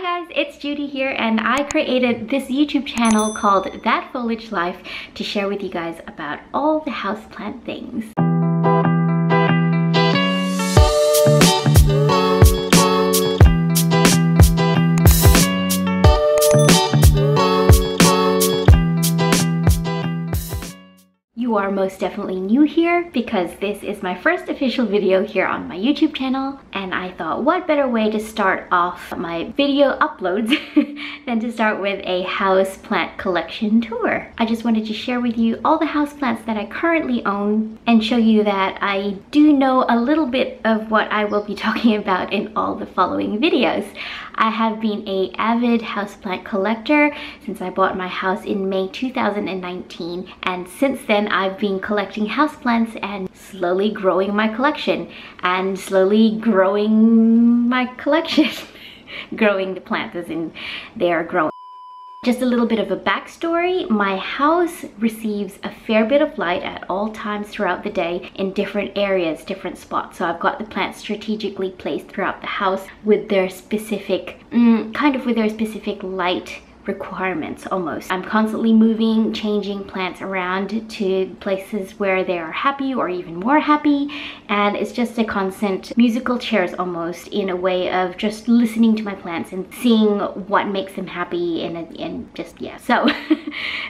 Hi guys, it's Judy here, and I created this YouTube channel called That Foliage Life to share with you guys about all the houseplant things. You are most definitely new here because this is my first official video here on my YouTube channel, and I thought what better way to start off my video uploads than to start with a houseplant collection tour. I just wanted to share with you all the houseplants that I currently own and show you that I do know a little bit of what I will be talking about in all the following videos. I have been an avid houseplant collector since I bought my house in May 2019, and since then I've been collecting houseplants and slowly growing my collection and slowly growing my collection. Growing the plants as in they are growing. Just a little bit of a backstory. My house receives a fair bit of light at all times throughout the day in different areas, different spots. So I've got the plants strategically placed throughout the house with their specific, with their specific light requirements almost. I'm constantly moving, changing plants around to places where they are happy or even more happy, and it's just a constant musical chairs almost, in a way of just listening to my plants and seeing what makes them happy and just, yeah. So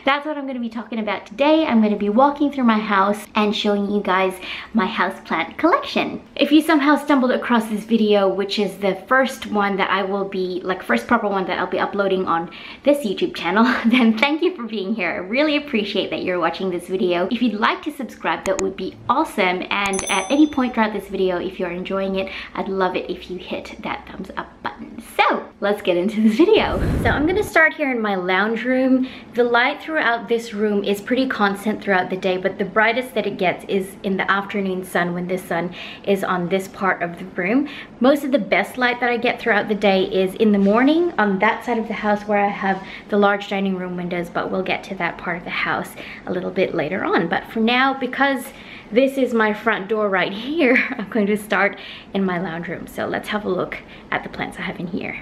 that's what I'm going to be talking about today. I'm going to be walking through my house and showing you guys my houseplant collection. If you somehow stumbled across this video, which is the first one that I will be, first proper one that I'll be uploading on this YouTube channel, then thank you for being here. I really appreciate that you're watching this video. If you'd like to subscribe, that would be awesome, and at any point throughout this video, if you're enjoying it, I'd love it if you hit that thumbs up button. So let's get into this video. So I'm gonna start here in my lounge room. The light throughout this room is pretty constant throughout the day, but the brightest that it gets is in the afternoon sun, when the sun is on this part of the room. Most of the best light that I get throughout the day is in the morning on that side of the house where I have the large dining room windows, but we'll get to that part of the house a little bit later on. But for now, because this is my front door right here, I'm going to start in my lounge room. So let's have a look at the plants I have in here.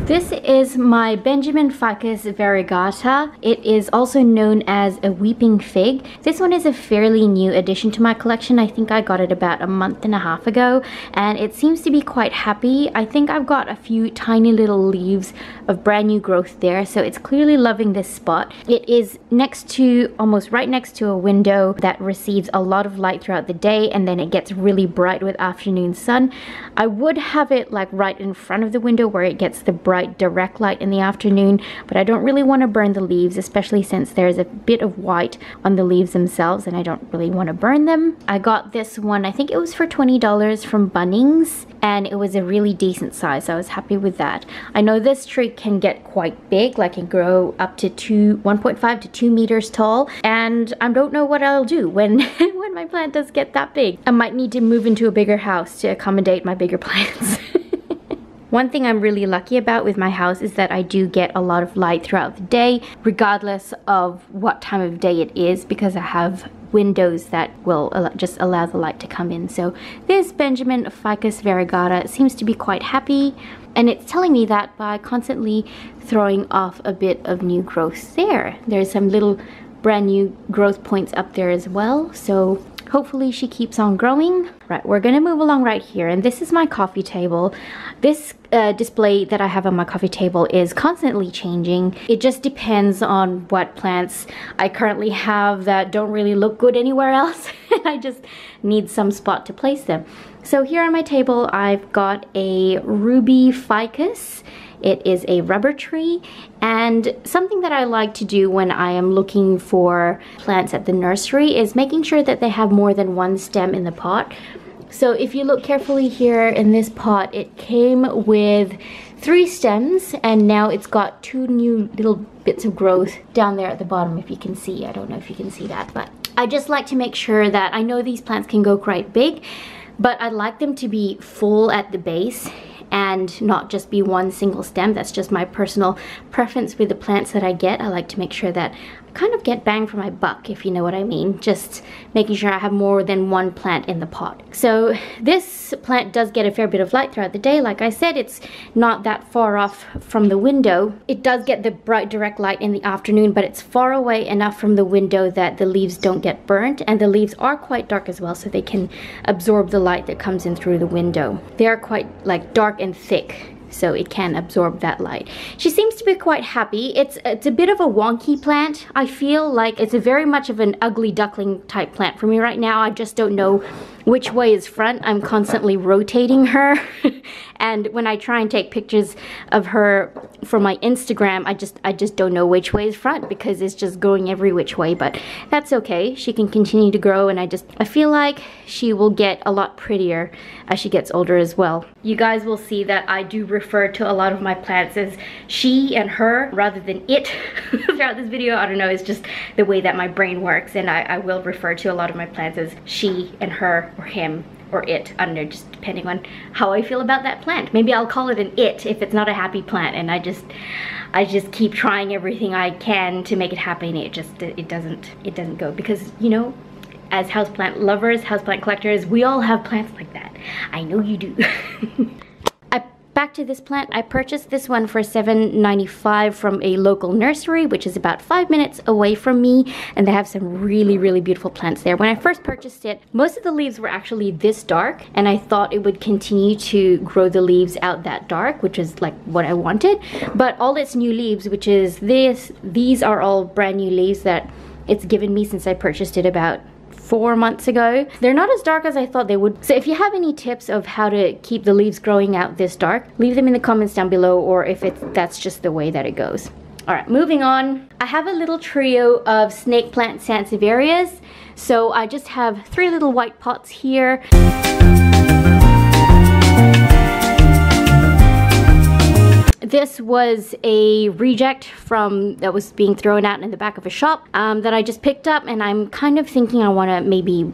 This is my Benjamin Ficus Varigata. It is also known as a weeping fig. This one is a fairly new addition to my collection. I think I got it about a month and a half ago, and it seems to be quite happy. I think I've got a few tiny little leaves of brand new growth there, so it's clearly loving this spot. It is next to, almost right next to a window that receives a lot of light throughout the day, and then it gets really bright with afternoon sun. I would have it right in front of the window where it gets the bright direct light in the afternoon, but I don't really want to burn the leaves, especially since there's a bit of white on the leaves themselves, and I don't really want to burn them. I got this one, I think it was for $20 from Bunnings, and it was a really decent size, so I was happy with that. I know this tree can get quite big, like it grow up to 1.5 to 2 meters tall, and I don't know what I'll do when when my plant does get that big. I might need to move into a bigger house to accommodate my bigger plants. One thing I'm really lucky about with my house is that I do get a lot of light throughout the day, regardless of what time of day it is, because I have windows that will just allow the light to come in. So this Benjamin Ficus Varigata seems to be quite happy, and it's telling me that by constantly throwing off a bit of new growth there. There's some little brand new growth points up there as well, so hopefully she keeps on growing. Right, we're gonna move along right here, and this is my coffee table. This display that I have on my coffee table is constantly changing. It just depends on what plants I currently have that don't really look good anywhere else. I just need some spot to place them. So here on my table, I've got a ruby ficus. It is a rubber tree, and something that I like to do when I am looking for plants at the nursery is making sure that they have more than one stem in the pot. So if you look carefully here in this pot, it came with 3 stems, and now it's got 2 new little bits of growth down there at the bottom, if you can see. I don't know if you can see that, but I just like to make sure that I know these plants can go quite big, but I like them to be full at the base and not just be one single stem. That's just my personal preference with the plants that I get. I like to make sure that I kind of get bang for my buck, if you know what I mean. Just making sure I have more than one plant in the pot. So this plant does get a fair bit of light throughout the day. Like I said, it's not that far off from the window. It does get the bright direct light in the afternoon, but it's far away enough from the window that the leaves don't get burnt, and the leaves are quite dark as well, so they can absorb the light that comes in through the window. They are quite like dark and thick, so it can absorb that light. She seems to be quite happy. It's a bit of a wonky plant. I feel like it's a very much of an ugly duckling type plant for me right now. I just don't know which way is front. I'm constantly rotating her. And when I try and take pictures of her for my Instagram, I just don't know which way is front because it's just going every which way, but that's okay. She can continue to grow, and I feel like she will get a lot prettier as she gets older as well. You guys will see that I do refer to a lot of my plants as she and her rather than it throughout this video. I don't know, it's just the way that my brain works, and I will refer to a lot of my plants as she and her or him or it. I don't know, just depending on how I feel about that plant. Maybe I'll call it an it if it's not a happy plant, and I just keep trying everything I can to make it happen. It doesn't go, because you know, as houseplant lovers, houseplant collectors, we all have plants like that. I know you do. Back to this plant, I purchased this one for $7.95 from a local nursery, which is about 5 minutes away from me, and they have some really, really beautiful plants there. When I first purchased it, most of the leaves were actually this dark, and I thought it would continue to grow the leaves out that dark, which is like what I wanted. But all its new leaves, which is these are all brand new leaves that it's given me since I purchased it about 4 months ago. They're not as dark as I thought they would. So if you have any tips of how to keep the leaves growing out this dark, leave them in the comments down below, or if that's just the way that it goes. Alright, moving on. I have a little trio of snake plant Sansevierias. So I just have 3 little white pots here. This was a reject that was being thrown out in the back of a shop that I just picked up, and I'm kind of thinking I want to maybe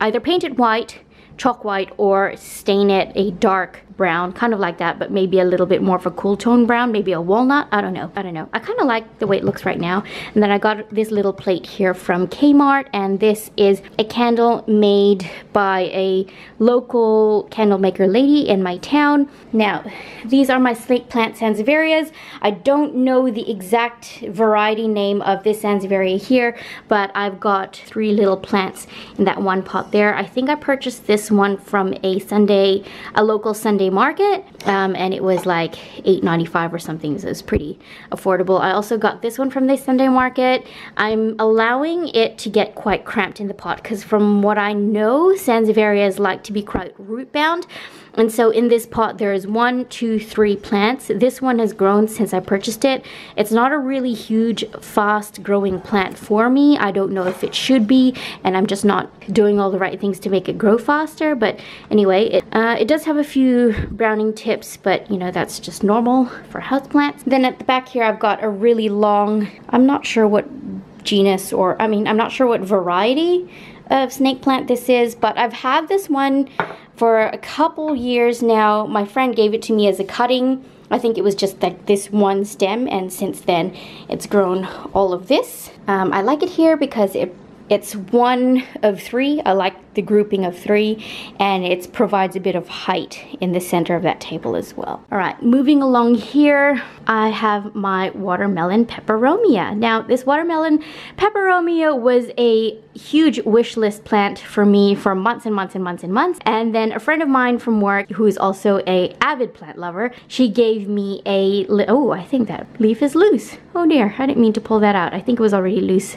either paint it white, chalk white, or stain it a dark brown, kind of like that, but maybe a little bit more of a cool tone brown, maybe a walnut. I don't know. I kind of like the way it looks right now. And then I got this little plate here from Kmart, and this is a candle made by a local candle maker lady in my town. Now, these are my snake plant Sansevierias. I don't know the exact variety name of this Sansevieria here, but I've got 3 little plants in that one pot there. I think I purchased this one from a local Sunday market, and it was like $8.95 or something, so it's pretty affordable. I also got this one from the Sunday market. I'm allowing it to get quite cramped in the pot because from what I know, Sansevierias like to be quite root bound. And so in this pot there is 1, 2, 3 plants. This one has grown since I purchased it. It's not a really huge, fast growing plant for me. I don't know if it should be, and I'm just not doing all the right things to make it grow faster. But anyway, it does have a few browning tips, but you know, that's just normal for houseplants. Then at the back here I've got a really long, I'm not sure what genus, or I'm not sure what variety of snake plant this is, but I've had this one for a couple years now. My friend gave it to me as a cutting. I think it was just like this one stem, and since then it's grown all of this. I like it here because it's 1 of 3. I like the grouping of 3, and it provides a bit of height in the center of that table as well. Alright, moving along here, I have my watermelon Peperomia. Now, this watermelon Peperomia was a huge wish list plant for me for months and months and months and months, and then a friend of mine from work, who is also a avid plant lover, she gave me oh, I think that leaf is loose. Oh dear, I didn't mean to pull that out. I think it was already loose,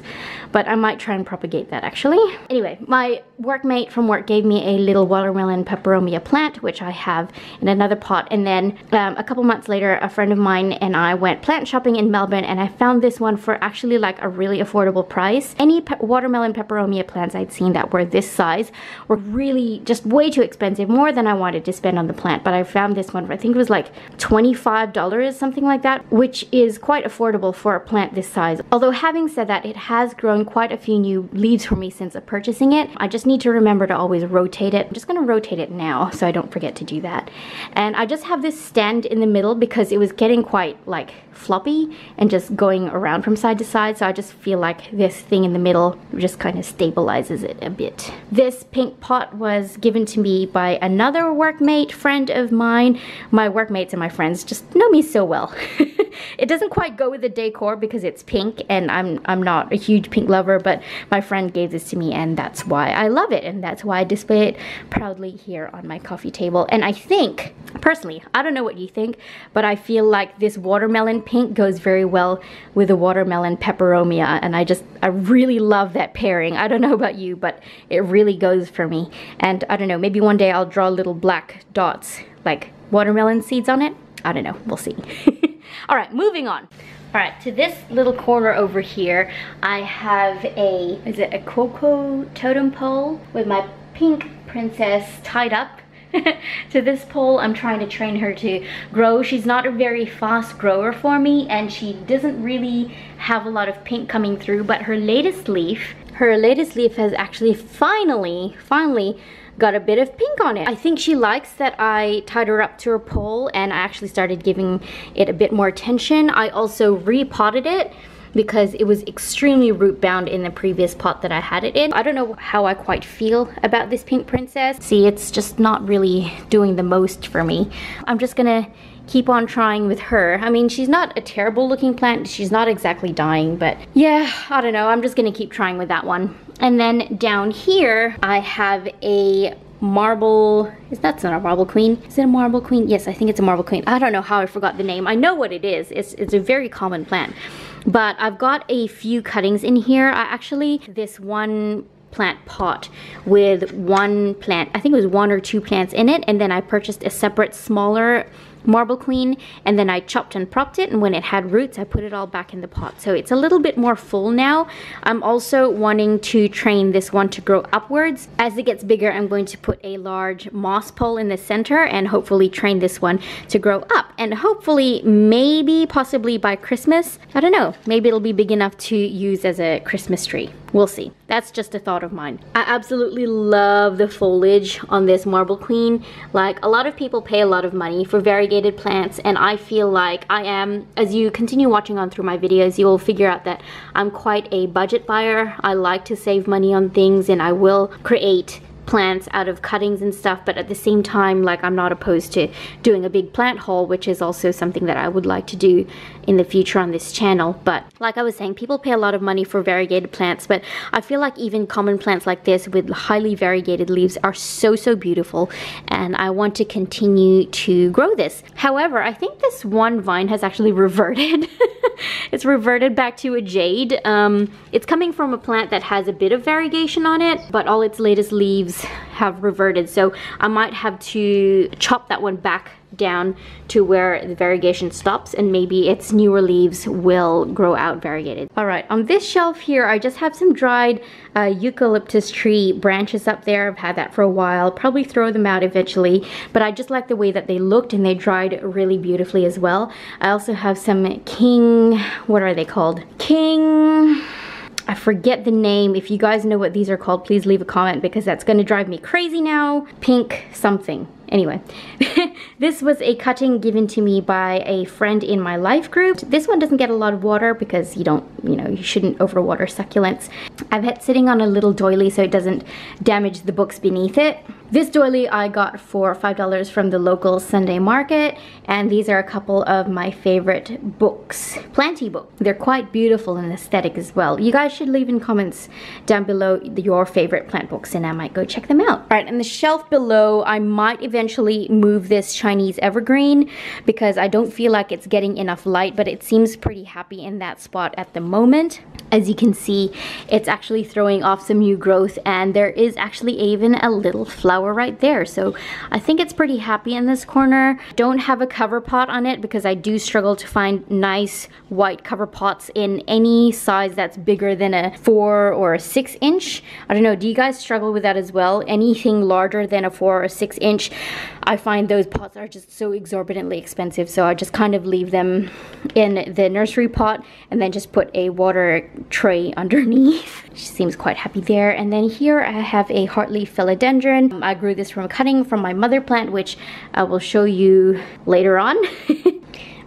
but I might try and propagate that actually. Anyway, my workmate from work gave me a little watermelon Peperomia plant, which I have in another pot, and then a couple months later, a friend of mine and I went plant shopping in Melbourne, and I found this one for actually like a really affordable price. Any watermelon Peperomia plants I'd seen that were this size were really just way too expensive, more than I wanted to spend on the plant, but I found this one for, I think it was like $25, something like that, which is quite affordable for a plant this size. Although having said that, it has grown quite a few new leaves for me since purchasing it. I just need to remember to always rotate it. I'm just going to rotate it now so I don't forget to do that. And I just have this stand in the middle because it was getting quite quite like floppy and just going around from side to side, so I just feel like this thing in the middle just kind of stabilizes it a bit. This pink pot was given to me by another workmate friend of mine. My workmates and my friends just know me so well. It doesn't quite go with the decor because it's pink and I'm not a huge pink lover, but my friend gave this to me and that's why I love it, and that's why I display it proudly here on my coffee table. And I think, personally, I don't know what you think, but I feel like this watermelon pink goes very well with the watermelon peperomia, and I really love that pairing. I don't know about you, but it really goes for me. And I don't know, maybe one day I'll draw little black dots like watermelon seeds on it. I don't know, we'll see. All right, moving on. All right, to this little corner over here, I have is it a Coco totem pole with my pink princess tied up to this pole. I'm trying to train her to grow. She's not a very fast grower for me, and she doesn't really have a lot of pink coming through, but her latest leaf has actually finally got a bit of pink on it. I think she likes that I tied her up to her pole, and I actually started giving it a bit more attention. I also repotted it because it was extremely root bound in the previous pot that I had it in. I don't know how I quite feel about this pink princess. See, it's just not really doing the most for me. I'm just gonna keep on trying with her. I mean, she's not a terrible looking plant. She's not exactly dying, but yeah, I don't know. I'm just gonna keep trying with that one. And then down here, I have a marble, that's not a marble queen. Is it a marble queen? Yes, I think it's a marble queen. I don't know how I forgot the name. I know what it is. It's a very common plant. But I've got a few cuttings in here. This one plant pot with one plant, I think it was 1 or 2 plants in it, and then I purchased a separate smaller marble queen, and then I chopped and propped it, and when it had roots I put it all back in the pot, so it's a little bit more full now. I'm also wanting to train this one to grow upwards. As it gets bigger, I'm going to put a large moss pole in the center and hopefully train this one to grow up, and hopefully, maybe possibly by Christmas, I don't know, maybe it'll be big enough to use as a Christmas tree. We'll see. That's just a thought of mine. I absolutely love the foliage on this marble queen. Like, a lot of people pay a lot of money for variegated plants, and I feel like I am, as you continue watching on through my videos, you will figure out that I'm quite a budget buyer. I like to save money on things, and I will create plants out of cuttings and stuff, but at the same time, like, I'm not opposed to doing a big plant haul, which is also something that I would like to do in the future on this channel. But like I was saying, people pay a lot of money for variegated plants, but I feel like even common plants like this with highly variegated leaves are so beautiful, and I want to continue to grow this. However, I think this one vine has actually reverted. It's reverted back to a jade. It's coming from a plant that has a bit of variegation on it, but all its latest leaves have reverted, so I might have to chop that one back down to where the variegation stops, and maybe its newer leaves will grow out variegated. All right, on this shelf here, I just have some dried eucalyptus tree branches up there. I've had that for a while, probably throw them out eventually, but I just like the way that they looked, and they dried really beautifully as well. I also have some what are they called? I forget the name. If you guys know what these are called, please leave a comment, because that's gonna drive me crazy now. Pink something. Anyway, this was a cutting given to me by a friend in my life group. This one doesn't get a lot of water because you shouldn't overwater succulents. I've had sitting on a little doily so it doesn't damage the books beneath it. This doily I got for $5 from the local Sunday market, and these are a couple of my favorite books, planty books. They're quite beautiful and aesthetic as well. You guys should leave in comments down below your favorite plant books, and I might go check them out. All right, and the shelf below, I might eventually move this Chinese evergreen because I don't feel like it's getting enough light, but it seems pretty happy in that spot at the moment. As you can see, it's actually throwing off some new growth, and there is actually even a little flower right there, so I think it's pretty happy in this corner. Don't have a cover pot on it because I do struggle to find nice white cover pots in any size that's bigger than a 4 or a 6 inch. I don't know, do you guys struggle with that as well? Anything larger than a 4 or 6 inch, I find those pots are just so exorbitantly expensive, so I just kind of leave them in the nursery pot and then just put a water tray underneath. She seems quite happy there. And then here I have a Harrington Philodendron. I grew this from a cutting from my mother plant, which I will show you later on.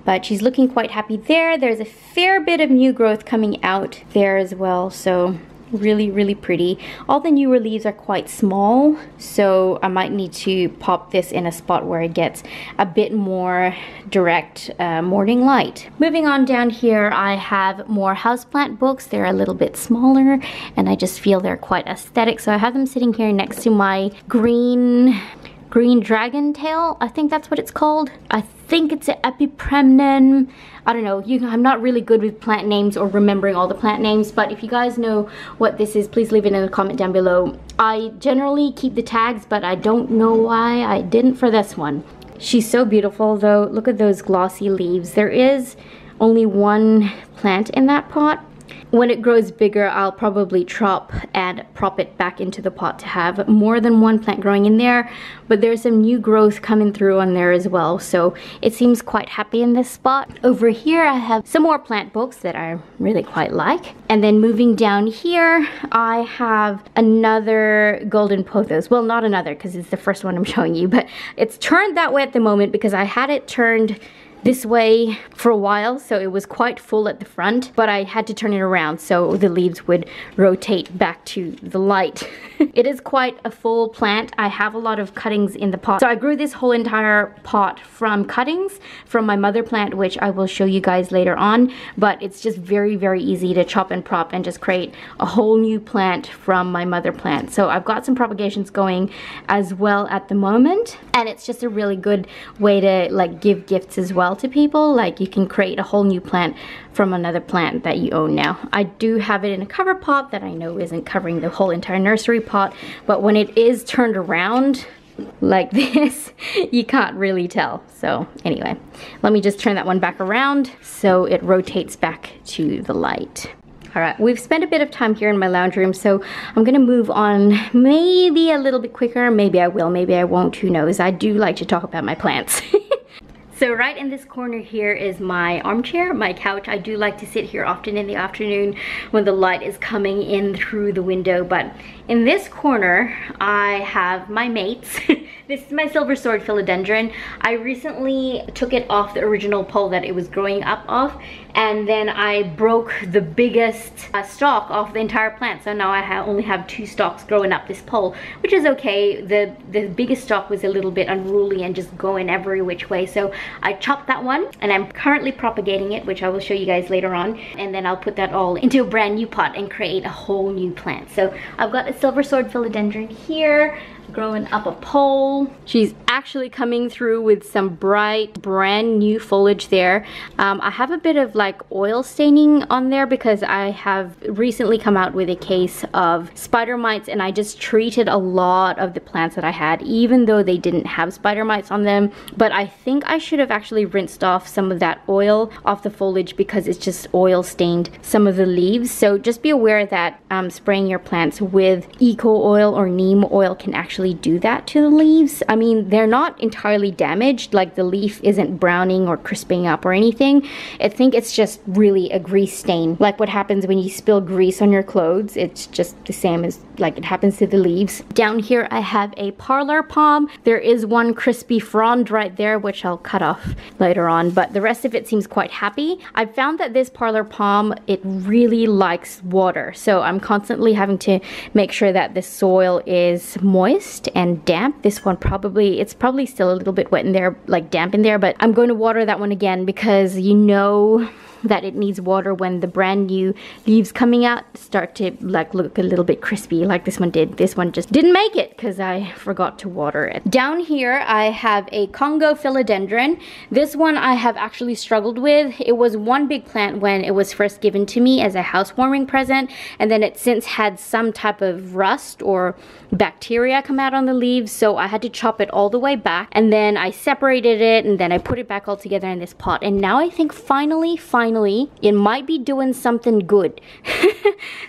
but she's looking quite happy there. There's a fair bit of new growth coming out there as well, so really pretty. All the newer leaves are quite small, so I might need to pop this in a spot where it gets a bit more direct morning light. Moving on down here, I have more houseplant books. They're a little bit smaller and I just feel they're quite aesthetic, so I have them sitting here next to my green dragon tail. I think that's what it's called. I think it's an Epipremnum. I don't know, I'm not really good with plant names or remembering all the plant names, but if you guys know what this is, please leave it in a comment down below. I generally keep the tags, but I don't know why I didn't for this one. She's so beautiful though. Look at those glossy leaves. There is only one plant in that pot. When it grows bigger, I'll probably chop and prop it back into the pot to have more than one plant growing in there, but there's some new growth coming through on there as well, so it seems quite happy in this spot. Over here I have some more plant books that I really quite like, and then moving down here I have another golden pothos. Well, not another because it's the first one I'm showing you, but it's turned that way at the moment because I had it turned this way for a while, so it was quite full at the front, but I had to turn it around so the leaves would rotate back to the light. It is quite a full plant. I have a lot of cuttings in the pot, so I grew this whole entire pot from cuttings from my mother plant, which I will show you guys later on, but it's just very easy to chop and prop and just create a whole new plant from my mother plant. So I've got some propagations going as well at the moment, and it's just a really good way to like give gifts as well to people. Like you can create a whole new plant from another plant that you own now. I do have it in a cover pot that I know isn't covering the whole entire nursery pot, but when it is turned around like this, you can't really tell. So anyway, let me just turn that one back around so it rotates back to the light. Alright, we've spent a bit of time here in my lounge room, so I'm gonna move on maybe a little bit quicker. Maybe I will, maybe I won't, who knows. I do like to talk about my plants. So right in this corner here is my armchair, my couch. I do like to sit here often in the afternoon when the light is coming in through the window, but in this corner I have my mates. This is my silver sword philodendron. I recently took it off the original pole that it was growing up off, and then I broke the biggest stalk off the entire plant, so now I only have 2 stalks growing up this pole, which is okay. The biggest stalk was a little bit unruly and just going every which way, so I chopped that one, and I'm currently propagating it, which I will show you guys later on, and then I'll put that all into a brand new pot and create a whole new plant. So I've got a silver sword philodendron here growing up a pole. She's actually coming through with some bright brand new foliage there. I have a bit of like oil staining on there because I have recently come out with a case of spider mites, and I just treated a lot of the plants that I had even though they didn't have spider mites on them. But I think I should have actually rinsed off some of that oil off the foliage because it's just oil stained some of the leaves. So just be aware that spraying your plants with eco oil or neem oil can actually do that to the leaves. I mean, they're not entirely damaged, like the leaf isn't browning or crisping up or anything. I think it's just really a grease stain, like what happens when you spill grease on your clothes. It's just the same as like it happens to the leaves. Down here I have a Parlor Palm. There is one crispy frond right there, which I'll cut off later on, but the rest of it seems quite happy. I found that this Parlor Palm, it really likes water, so I'm constantly having to make sure that the soil is moist and damp. This one it's probably still a little bit wet in there, like damp in there, but I'm going to water that one again because you know that it needs water when the brand new leaves coming out start to like look a little bit crispy like this one did. This one just didn't make it because I forgot to water it. Down here I have a Congo Philodendron. This one I have actually struggled with. It was one big plant when it was first given to me as a housewarming present, and then it since had some type of rust or bacteria come out on the leaves, so I had to chop it all the way back, and then I separated it, and then I put it back all together in this pot, and now I think finally finally, it might be doing something good.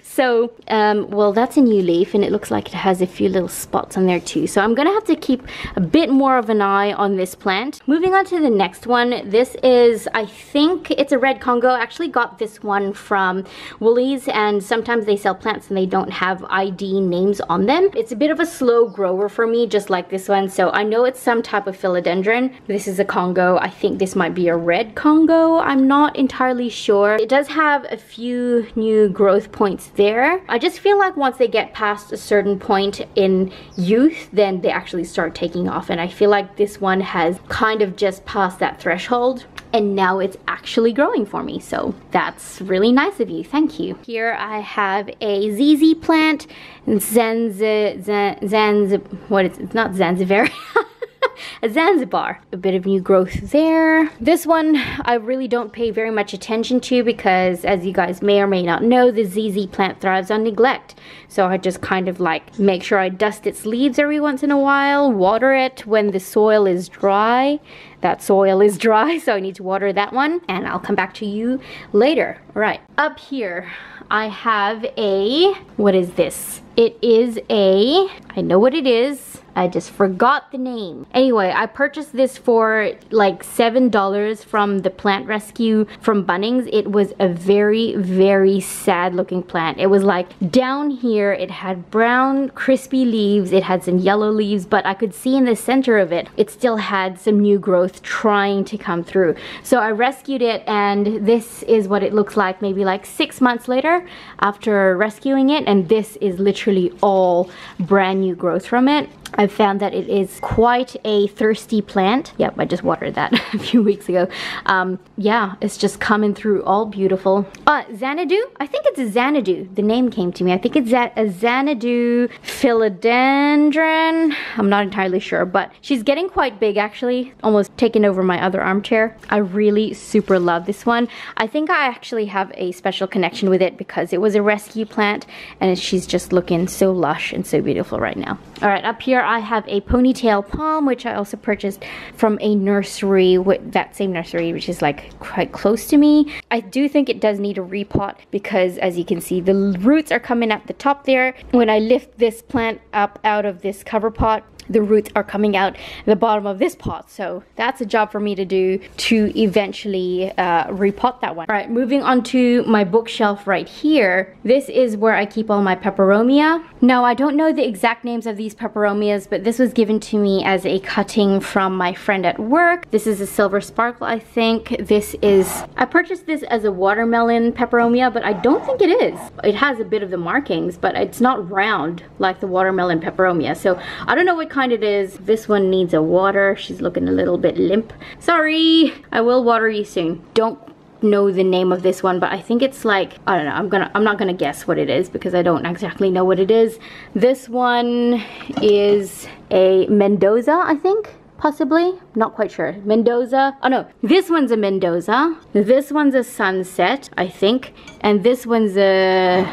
So, well, that's a new leaf, and it looks like it has a few little spots on there too. So I'm gonna have to keep a bit more of an eye on this plant. Moving on to the next one. This is, I think it's a red Congo. I actually got this one from Woolies, and sometimes they sell plants and they don't have ID names on them. It's a bit of a slow grower for me, just like this one. So I know it's some type of philodendron. This is a Congo. I think this might be a red Congo. I'm not entirely sure. It does have a few new growth points there. I just feel like once they get past a certain point in youth, then they actually start taking off, and I feel like this one has kind of just passed that threshold, and now it's actually growing for me. So that's really nice of you. Thank you. Here I have a ZZ plant, it's not Zanzibar. A Zanzibar. A bit of new growth there. This one I really don't pay very much attention to because, as you guys may or may not know, the ZZ plant thrives on neglect. So I just kind of like make sure I dust its leaves every once in a while, water it when the soil is dry. That soil is dry, so I need to water that one, and I'll come back to you later. All right, up here I have a, what is this? It is a, I know what it is, I just forgot the name. Anyway, I purchased this for like $7 from the plant rescue from Bunnings. It was a very, very sad looking plant. It was like down here, it had brown crispy leaves, it had some yellow leaves, but I could see in the center of it, it still had some new growth trying to come through. So I rescued it, and this is what it looks like maybe like 6 months later after rescuing it, and this is literally all brand new growth from it. I've found that it is quite a thirsty plant. Yep, I just watered that a few weeks ago. Yeah, it's just coming through all beautiful. Xanadu? I think it's a Xanadu. The name came to me. I think it's a Xanadu Philodendron. I'm not entirely sure, but she's getting quite big actually. Almost taking over my other armchair. I really super love this one. I think I actually have a special connection with it because it was a rescue plant, and she's just looking so lush and so beautiful right now. All right, up here I have a Ponytail Palm, which I also purchased from a nursery, that same nursery, which is like quite close to me. I do think it does need a repot because, as you can see, the roots are coming at the top there. When I lift this plant up out of this cover pot, the roots are coming out the bottom of this pot. So that's a job for me to do to eventually repot that one. All right, moving on to my bookshelf right here. This is where I keep all my Peperomia. Now, I don't know the exact names of these Peperomias, but this was given to me as a cutting from my friend at work. This is a silver sparkle, I think. This is, I purchased this as a watermelon Peperomia, but I don't think it is. It has a bit of the markings, but it's not round like the watermelon Peperomia. So I don't know what kind it is. This one needs a water. She's looking a little bit limp. Sorry. I will water you soon. Don't know the name of this one, but I think it's like, I don't know, I'm not gonna guess what it is because I don't exactly know what it is. This one is a Mendoza, I think. Possibly, not quite sure. Mendoza. Oh no, this one's a Mendoza. This one's a Sunset, I think. And this one's a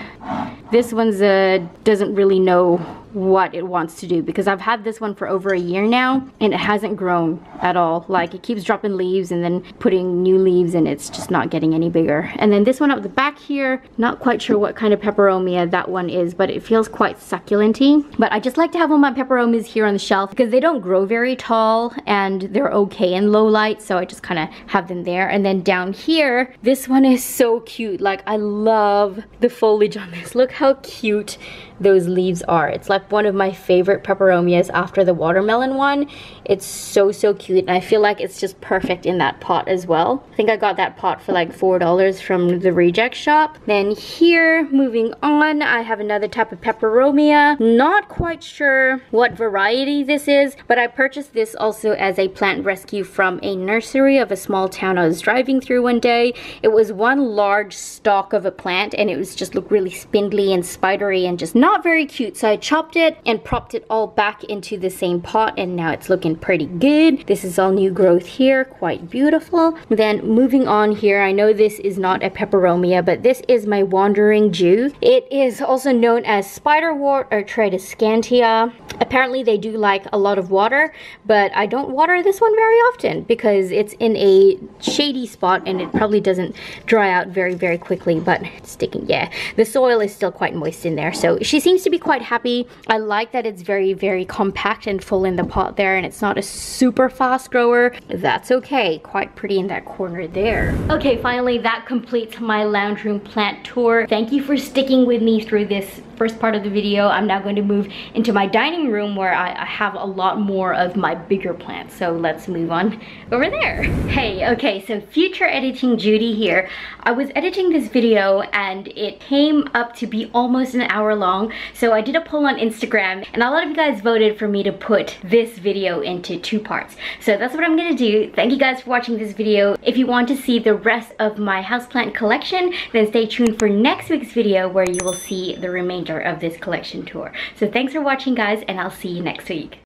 doesn't really know what it wants to do because I've had this one for over a year now and it hasn't grown at all. Like, it keeps dropping leaves and then putting new leaves, and it's just not getting any bigger. And then this one up the back here, not quite sure what kind of Peperomia that one is, but it feels quite succulent-y. But I just like to have all my Peperomias here on the shelf because they don't grow very tall and they're okay in low light, so I just kind of have them there. And then down here, this one is so cute. Like, I love the foliage on this. Look how cute those leaves are. It's like one of my favorite Peperomias after the watermelon one. It's so cute, and I feel like it's just perfect in that pot as well. I think I got that pot for like $4 from the reject shop. Then here, moving on, I have another type of Peperomia. Not quite sure what variety this is, but I purchased this also as a plant rescue from a nursery of a small town I was driving through one day. It was one large stalk of a plant, and it was just looked really spindly and spidery and just not very cute. So I chopped washed it and propped it all back into the same pot, and now it's looking pretty good. This is all new growth here, quite beautiful. Then moving on here, I know this is not a Peperomia, but this is my wandering Jew. It is also known as spiderwort or Tradescantia. Apparently they do like a lot of water, but I don't water this one very often because it's in a shady spot and it probably doesn't dry out very quickly, but it's sticking. Yeah, the soil is still quite moist in there, so she seems to be quite happy. I like that it's very compact and full in the pot there, and it's not a super fast grower. That's okay, quite pretty in that corner there. Okay, finally that completes my lounge room plant tour. Thank you for sticking with me through this first part of the video. I'm now going to move into my dining room where I have a lot more of my bigger plants, so let's move on over there. Hey, okay, so future editing Judy here. I was editing this video and it came up to be almost an hour long, so I did a poll on Instagram and a lot of you guys voted for me to put this video into 2 parts, so that's what I'm gonna do. Thank you guys for watching this video. If you want to see the rest of my houseplant collection, then stay tuned for next week's video where you will see the remainder of this collection tour. So thanks for watching guys, and I'll see you next week.